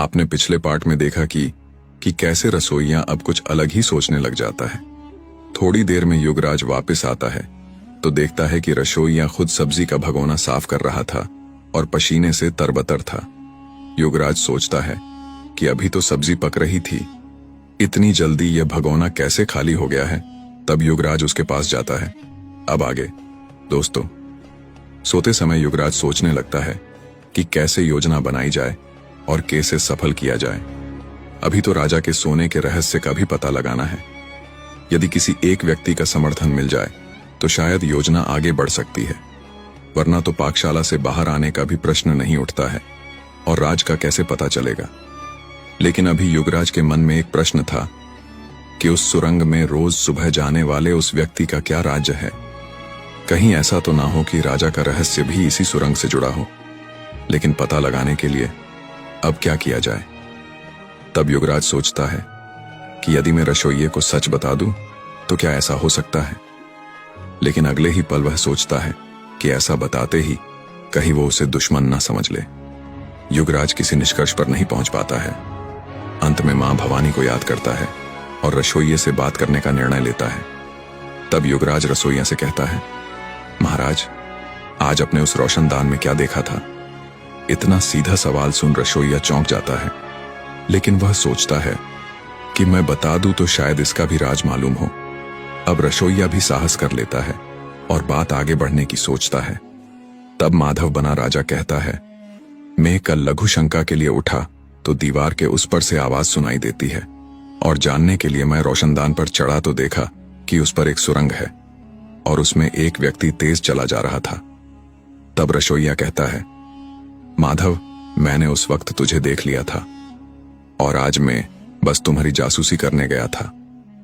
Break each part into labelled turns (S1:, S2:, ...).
S1: आपने पिछले पार्ट में देखा कि कैसे रसोइया अब कुछ अलग ही सोचने लग जाता है। थोड़ी देर में युगराज वापस आता है तो देखता है कि रसोइया खुद सब्जी का भगोना साफ कर रहा था और पसीने से तरबतर था। युगराज सोचता है कि अभी तो सब्जी पक रही थी, इतनी जल्दी यह भगोना कैसे खाली हो गया है। तब युगराज उसके पास जाता है। अब आगे दोस्तों, सोते समय युगराज सोचने लगता है कि कैसे योजना बनाई जाए और कैसे सफल किया जाए। अभी तो राजा के सोने के रहस्य का भी पता लगाना है। यदि किसी एक व्यक्ति का समर्थन मिल जाए तो शायद योजना आगे बढ़ सकती है, वरना तो पाकशाला से बाहर आने का भी प्रश्न नहीं उठता है और राज का कैसे पता चलेगा। लेकिन अभी युगराज के मन में एक प्रश्न था कि उस सुरंग में रोज सुबह जाने वाले उस व्यक्ति का क्या राज्य है। कहीं ऐसा तो ना हो कि राजा का रहस्य भी इसी सुरंग से जुड़ा हो। लेकिन पता लगाने के लिए अब क्या किया जाए। तब युगराज सोचता है कि यदि मैं रसोइये को सच बता दूं तो क्या ऐसा हो सकता है। लेकिन अगले ही पल वह सोचता है कि ऐसा बताते ही कहीं वो उसे दुश्मन ना समझ ले। युगराज किसी निष्कर्ष पर नहीं पहुंच पाता है। अंत में मां भवानी को याद करता है और रसोइये से बात करने का निर्णय लेता है। तब युगराज रसोइया से कहता है, महाराज, आज अपने उस रोशनदान में क्या देखा था। इतना सीधा सवाल सुन रसोइया चौंक जाता है, लेकिन वह सोचता है कि मैं बता दूं तो शायद इसका भी राज मालूम हो। अब रसोइया भी साहस कर लेता है और बात आगे बढ़ने की सोचता है। तब माधव बना राजा कहता है, मैं कल लघु शंका के लिए उठा तो दीवार के उस पर से आवाज सुनाई देती है और जानने के लिए मैं रोशनदान पर चढ़ा तो देखा कि उस पर एक सुरंग है और उसमें एक व्यक्ति तेज चला जा रहा था। तब रसोइया कहता है, माधव, मैंने उस वक्त तुझे देख लिया था और आज मैं बस तुम्हारी जासूसी करने गया था।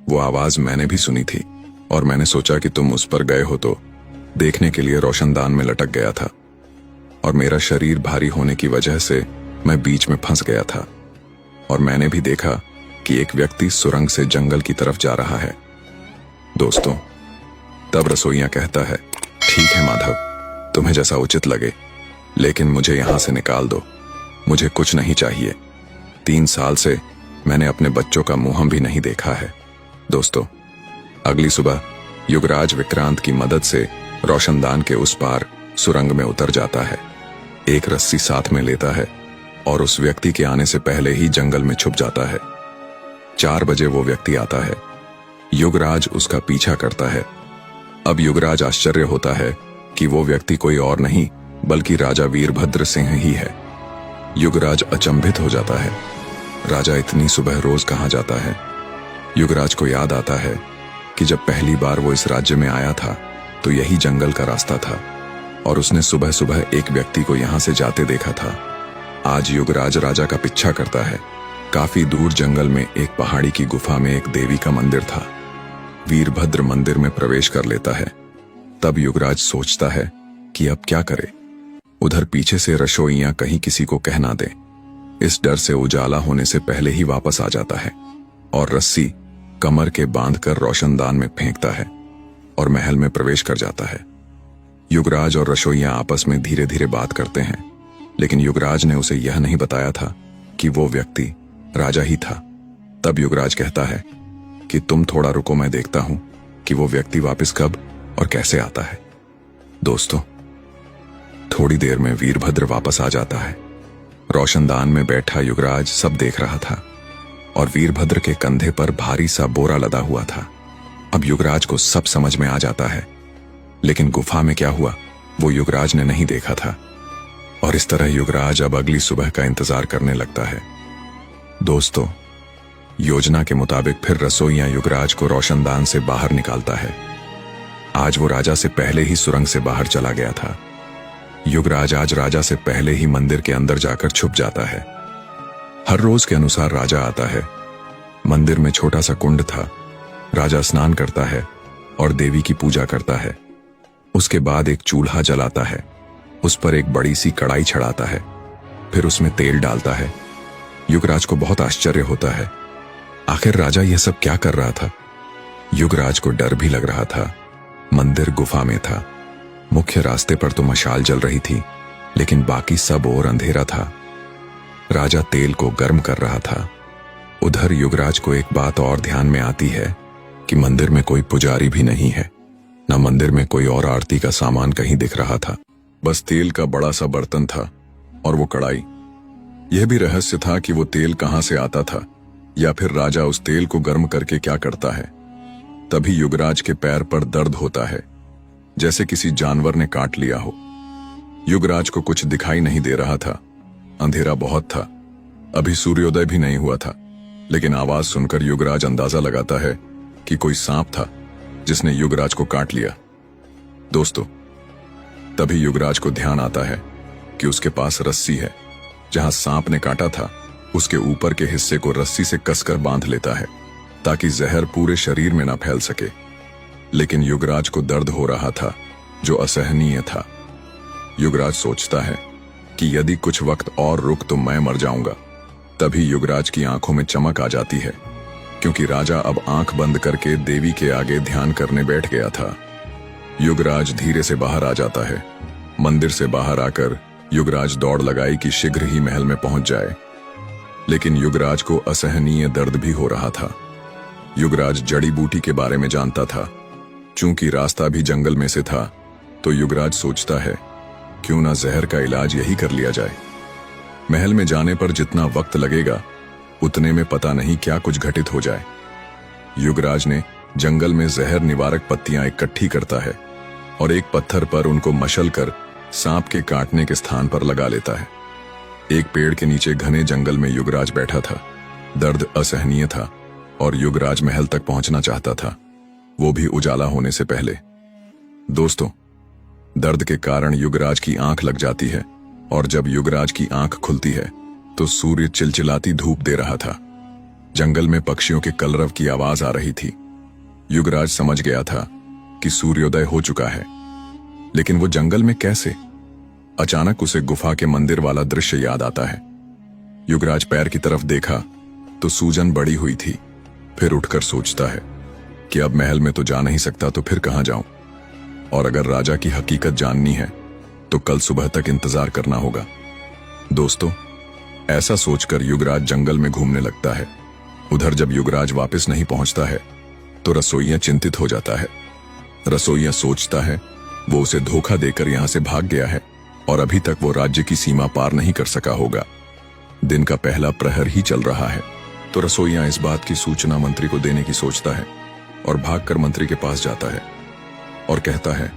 S1: वो आवाज मैंने भी सुनी थी और मैंने सोचा कि तुम उस पर गए हो तो देखने के लिए रोशनदान में लटक गया था और मेरा शरीर भारी होने की वजह से मैं बीच में फंस गया था और मैंने भी देखा कि एक व्यक्ति सुरंग से जंगल की तरफ जा रहा है। दोस्तों, तब रसोइया कहता है, ठीक है माधव, तुम्हें जैसा उचित लगे, लेकिन मुझे यहां से निकाल दो। मुझे कुछ नहीं चाहिए। 3 साल से मैंने अपने बच्चों का मुंह भी नहीं देखा है। दोस्तों, अगली सुबह युगराज विक्रांत की मदद से रोशनदान के उस पार सुरंग में उतर जाता है। एक रस्सी साथ में लेता है और उस व्यक्ति के आने से पहले ही जंगल में छुप जाता है। 4 बजे वो व्यक्ति आता है। युगराज उसका पीछा करता है। अब युगराज आश्चर्य होता है कि वो व्यक्ति कोई और नहीं बल्कि राजा वीरभद्र सिंह ही है। युगराज अचंभित हो जाता है। राजा इतनी सुबह रोज कहां जाता है। युगराज को याद आता है कि जब पहली बार वो इस राज्य में आया था तो यही जंगल का रास्ता था और उसने सुबह सुबह एक व्यक्ति को यहां से जाते देखा था। आज युगराज राजा का पीछा करता है। काफी दूर जंगल में एक पहाड़ी की गुफा में एक देवी का मंदिर था। वीरभद्र मंदिर में प्रवेश कर लेता है। तब युगराज सोचता है कि अब क्या करे। उधर पीछे से रसोइया कहीं किसी को कह ना दे। इस डर से उजाला होने से पहले ही वापस आ जाता है और रस्सी कमर के बांधकर रोशनदान में फेंकता है और महल में प्रवेश कर जाता है। युगराज और रसोइया आपस में धीरे धीरे बात करते हैं, लेकिन युगराज ने उसे यह नहीं बताया था कि वो व्यक्ति राजा ही था। तब युगराज कहता है कि तुम थोड़ा रुको, मैं देखता हूं कि वो व्यक्ति वापस कब और कैसे आता है। दोस्तों, थोड़ी देर में वीरभद्र वापस आ जाता है। रोशनदान में बैठा युगराज सब देख रहा था और वीरभद्र के कंधे पर भारी सा बोरा लदा हुआ था। अब युगराज को सब समझ में आ जाता है, लेकिन गुफा में क्या हुआ वो युगराज ने नहीं देखा था और इस तरह युगराज अब अगली सुबह का इंतजार करने लगता है। दोस्तों, योजना के मुताबिक फिर रसोइया युगराज को रोशनदान से बाहर निकालता है। आज वो राजा से पहले ही सुरंग से बाहर चला गया था। युगराज आज राजा से पहले ही मंदिर के अंदर जाकर छुप जाता है। हर रोज के अनुसार राजा आता है। मंदिर में छोटा सा कुंड था। राजा स्नान करता है और देवी की पूजा करता है। उसके बाद एक चूल्हा जलाता है। उस पर एक बड़ी सी कढ़ाई चढ़ाता है, फिर उसमें तेल डालता है। युगराज को बहुत आश्चर्य होता है। आखिर राजा यह सब क्या कर रहा था। युगराज को डर भी लग रहा था। मंदिर गुफा में था। मुख्य रास्ते पर तो मशाल जल रही थी, लेकिन बाकी सब और अंधेरा था। राजा तेल को गर्म कर रहा था। उधर युवराज को एक बात और ध्यान में आती है कि मंदिर में कोई पुजारी भी नहीं है, न मंदिर में कोई और आरती का सामान कहीं दिख रहा था। बस तेल का बड़ा सा बर्तन था और वो कढ़ाई। यह भी रहस्य था कि वो तेल कहां से आता था या फिर राजा उस तेल को गर्म करके क्या करता है। तभी युवराज के पैर पर दर्द होता है, जैसे किसी जानवर ने काट लिया हो। युवराज को कुछ दिखाई नहीं दे रहा था, अंधेरा बहुत था, अभी सूर्योदय भी नहीं हुआ था। लेकिन आवाज सुनकर युवराज अंदाजा लगाता है कि कोई सांप था जिसने युवराज को काट लिया। दोस्तों, तभी युवराज को ध्यान आता है कि उसके पास रस्सी है। जहां सांप ने काटा था उसके ऊपर के हिस्से को रस्सी से कसकर बांध लेता है ताकि जहर पूरे शरीर में ना फैल सके। लेकिन युवराज को दर्द हो रहा था जो असहनीय था। युवराज सोचता है कि यदि कुछ वक्त और रुक तो मैं मर जाऊंगा। तभी युवराज की आंखों में चमक आ जाती है, क्योंकि राजा अब आंख बंद करके देवी के आगे ध्यान करने बैठ गया था। युवराज धीरे से बाहर आ जाता है। मंदिर से बाहर आकर युवराज दौड़ लगाई कि शीघ्र ही महल में पहुंच जाए। लेकिन युवराज को असहनीय दर्द भी हो रहा था। युवराज जड़ी बूटी के बारे में जानता था। चूंकि रास्ता भी जंगल में से था, तो युवराज सोचता है क्यों ना जहर का इलाज यही कर लिया जाए। महल में जाने पर जितना वक्त लगेगा उतने में पता नहीं क्या कुछ घटित हो जाए। युवराज ने जंगल में जहर निवारक पत्तियां इकट्ठी करता है और एक पत्थर पर उनको मशल कर सांप के काटने के स्थान पर लगा लेता है। एक पेड़ के नीचे घने जंगल में युवराज बैठा था। दर्द असहनीय था और युवराज महल तक पहुंचना चाहता था, वो भी उजाला होने से पहले। दोस्तों, दर्द के कारण युवराज की आंख लग जाती है और जब युवराज की आंख खुलती है तो सूर्य चिलचिलाती धूप दे रहा था। जंगल में पक्षियों के कलरव की आवाज आ रही थी। युवराज समझ गया था कि सूर्योदय हो चुका है, लेकिन वो जंगल में कैसे? अचानक उसे गुफा के मंदिर वाला दृश्य याद आता है। युवराज पैर की तरफ देखा तो सूजन बड़ी हुई थी। फिर उठकर सोचता है कि अब महल में तो जा नहीं सकता तो फिर कहां जाऊं, और अगर राजा की हकीकत जाननी है तो कल सुबह तक इंतजार करना होगा। दोस्तों, ऐसा सोचकर युवराज जंगल में घूमने लगता है। उधर जब युवराज वापस नहीं पहुंचता है तो रसोइया चिंतित हो जाता है। रसोइया सोचता है वो उसे धोखा देकर यहां से भाग गया है और अभी तक वो राज्य की सीमा पार नहीं कर सका होगा। दिन का पहला प्रहर ही चल रहा है तो रसोइया इस बात की सूचना मंत्री को देने की सोचता है और भागकर मंत्री के पास जाता है और कहता है,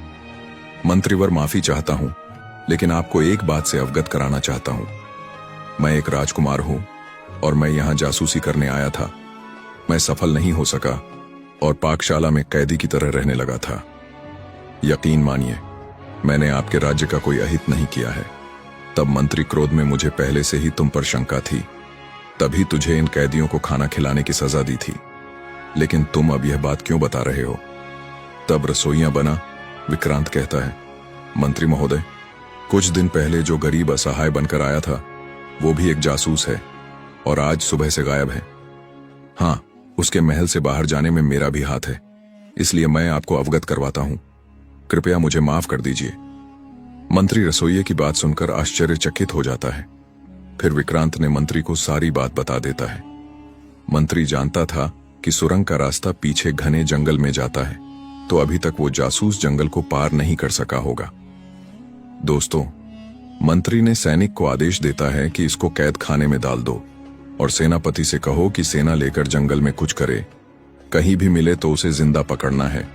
S1: मंत्रीवर, माफी चाहता हूं, लेकिन आपको एक बात से अवगत कराना चाहता हूं। मैं एक राजकुमार हूं और मैं यहां जासूसी करने आया था। मैं सफल नहीं हो सका और पाकशाला में कैदी की तरह रहने लगा था। यकीन मानिए, मैंने आपके राज्य का कोई अहित नहीं किया है। तब मंत्री क्रोध में मुझे पहले से ही तुम पर शंका थी, तभी तुझे इन कैदियों को खाना खिलाने की सजा दी थी। लेकिन तुम अब यह बात क्यों बता रहे हो? तब रसोइया बना विक्रांत कहता है, मंत्री महोदय, कुछ दिन पहले जो गरीब असहाय बनकर आया था वो भी एक जासूस है और आज सुबह से गायब है। हाँ, उसके महल से बाहर जाने में मेरा भी हाथ है, इसलिए मैं आपको अवगत करवाता हूं। कृपया मुझे माफ कर दीजिए। मंत्री रसोइये की बात सुनकर आश्चर्यचकित हो जाता है। फिर विक्रांत ने मंत्री को सारी बात बता देता है। मंत्री जानता था कि सुरंग का रास्ता पीछे घने जंगल में जाता है, तो अभी तक वो जासूस जंगल को पार नहीं कर सका होगा। दोस्तों, मंत्री ने सैनिक को आदेश देता है कि इसको कैद खाने में डाल दो और सेनापति से कहो कि सेना लेकर जंगल में कुछ करे। कहीं भी मिले तो उसे जिंदा पकड़ना है।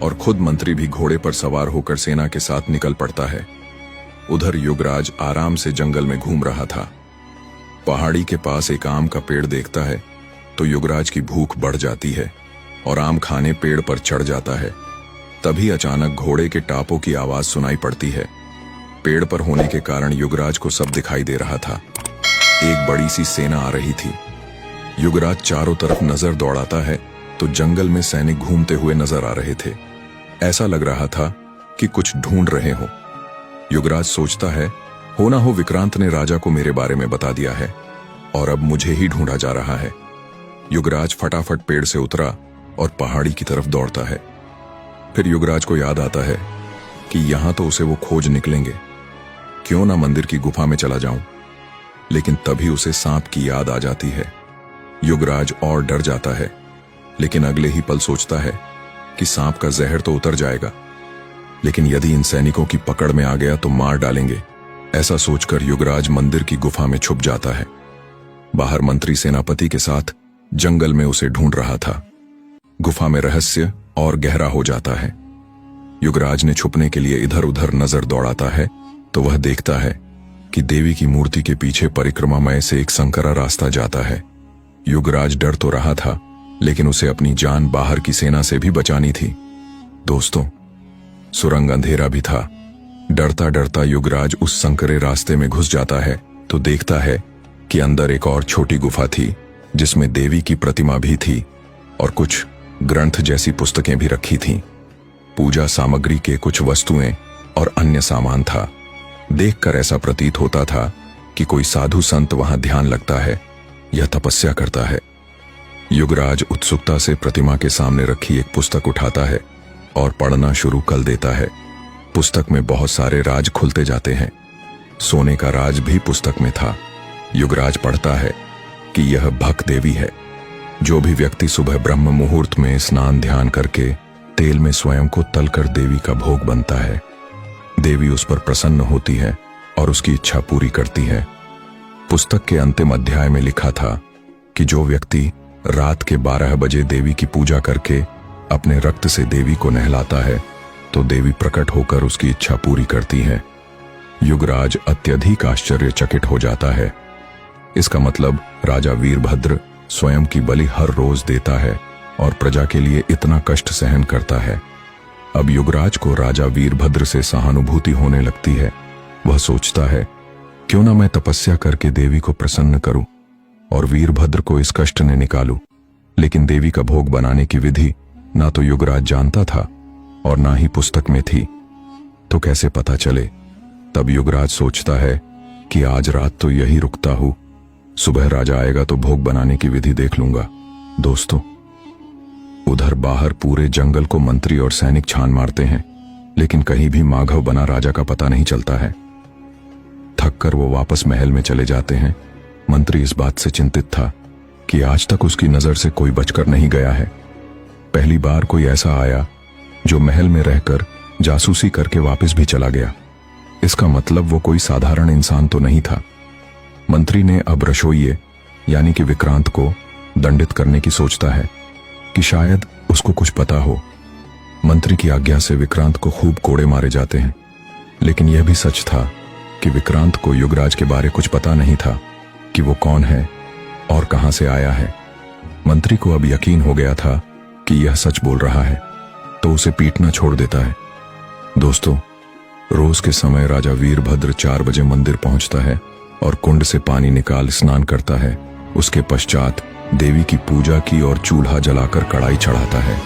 S1: और खुद मंत्री भी घोड़े पर सवार होकर सेना के साथ निकल पड़ता है। उधर युवराज आराम से जंगल में घूम रहा था। पहाड़ी के पास एक आम का पेड़ देखता है तो युवराज की भूख बढ़ जाती है और आम खाने पेड़ पर चढ़ जाता है। तभी अचानक घोड़े के टापों की आवाज सुनाई पड़ती है। पेड़ पर होने के कारण युवराज को सब दिखाई दे रहा था। एक बड़ी सी सेना आ रही थी। युवराज चारों तरफ नजर दौड़ाता है तो जंगल में सैनिक घूमते हुए नजर आ रहे थे। ऐसा लग रहा था कि कुछ ढूंढ रहे हो। युवराज सोचता है, हो ना हो विक्रांत ने राजा को मेरे बारे में बता दिया है और अब मुझे ही ढूंढा जा रहा है। युवराज फटाफट पेड़ से उतरा और पहाड़ी की तरफ दौड़ता है। फिर युवराज को याद आता है कि यहां तो उसे वो खोज निकलेंगे। क्यों ना मंदिर की गुफा में चला जाऊं। लेकिन तभी उसे सांप की याद आ जाती है। युगराज और डर जाता है, लेकिन अगले ही पल सोचता है कि सांप का जहर तो उतर जाएगा, लेकिन यदि इन सैनिकों की पकड़ में आ गया तो मार डालेंगे। ऐसा सोचकर युगराज मंदिर की गुफा में छुप जाता है। बाहर मंत्री सेनापति के साथ जंगल में उसे ढूंढ रहा था। गुफा में रहस्य और गहरा हो जाता है। युगराज ने छुपने के लिए इधर उधर नजर दौड़ाता है तो वह देखता है कि देवी की मूर्ति के पीछे परिक्रमामय से एक संकरा रास्ता जाता है। युगराज डर तो रहा था, लेकिन उसे अपनी जान बाहर की सेना से भी बचानी थी। दोस्तों, सुरंग अंधेरा भी था। डरता डरता युगराज उस संकरे रास्ते में घुस जाता है तो देखता है कि अंदर एक और छोटी गुफा थी, जिसमें देवी की प्रतिमा भी थी और कुछ ग्रंथ जैसी पुस्तकें भी रखी थीं। पूजा सामग्री के कुछ वस्तुएं और अन्य सामान था। देखकर ऐसा प्रतीत होता था कि कोई साधु संत वहां ध्यान लगता है या तपस्या करता है। युगराज उत्सुकता से प्रतिमा के सामने रखी एक पुस्तक उठाता है और पढ़ना शुरू कर देता है। पुस्तक में बहुत सारे राज खुलते जाते हैं। सोने का राज भी पुस्तक में था। युगराज पढ़ता है कि यह भक्त देवी है। जो भी व्यक्ति सुबह ब्रह्म मुहूर्त में स्नान ध्यान करके तेल में स्वयं को तलकर देवी का भोग बनता है, देवी उस पर प्रसन्न होती है और उसकी इच्छा पूरी करती है। पुस्तक के अंतिम अध्याय में लिखा था कि जो व्यक्ति रात के 12 बजे देवी की पूजा करके अपने रक्त से देवी को नहलाता है तो देवी प्रकट होकर उसकी इच्छा पूरी करती है। युगराज अत्यधिक आश्चर्यचकित हो जाता है। इसका मतलब राजा वीरभद्र स्वयं की बलि हर रोज देता है और प्रजा के लिए इतना कष्ट सहन करता है। अब युगराज को राजा वीरभद्र से सहानुभूति होने लगती है। वह सोचता है, क्यों ना मैं तपस्या करके देवी को प्रसन्न करूं और वीरभद्र को इस कष्ट ने निकालूं। लेकिन देवी का भोग बनाने की विधि ना तो युगराज जानता था और ना ही पुस्तक में थी, तो कैसे पता चले। तब युगराज सोचता है कि आज रात तो यही रुकता हूं, सुबह राजा आएगा तो भोग बनाने की विधि देख लूंगा। दोस्तों, उधर बाहर पूरे जंगल को मंत्री और सैनिक छान मारते हैं, लेकिन कहीं भी माघव बना राजा का पता नहीं चलता है। थककर वो वापस महल में चले जाते हैं। मंत्री इस बात से चिंतित था कि आज तक उसकी नजर से कोई बचकर नहीं गया है। पहली बार कोई ऐसा आया जो महल में रहकर जासूसी करके वापस भी चला गया। इसका मतलब वो कोई साधारण इंसान तो नहीं था। मंत्री ने अब रसोइये यानी कि विक्रांत को दंडित करने की सोचता है कि शायद उसको कुछ पता हो। मंत्री की आज्ञा से विक्रांत को खूब कोड़े मारे जाते हैं, लेकिन यह भी सच था कि विक्रांत को युगराज के बारे कुछ पता नहीं था कि वो कौन है और कहां से आया है। मंत्री को अब यकीन हो गया था कि यह सच बोल रहा है, तो उसे पीटना छोड़ देता है। दोस्तों, रोज के समय राजा वीरभद्र 4 बजे मंदिर पहुंचता है और कुंड से पानी निकाल स्नान करता है। उसके पश्चात देवी की पूजा की और चूल्हा जलाकर कढ़ाई चढ़ाता है।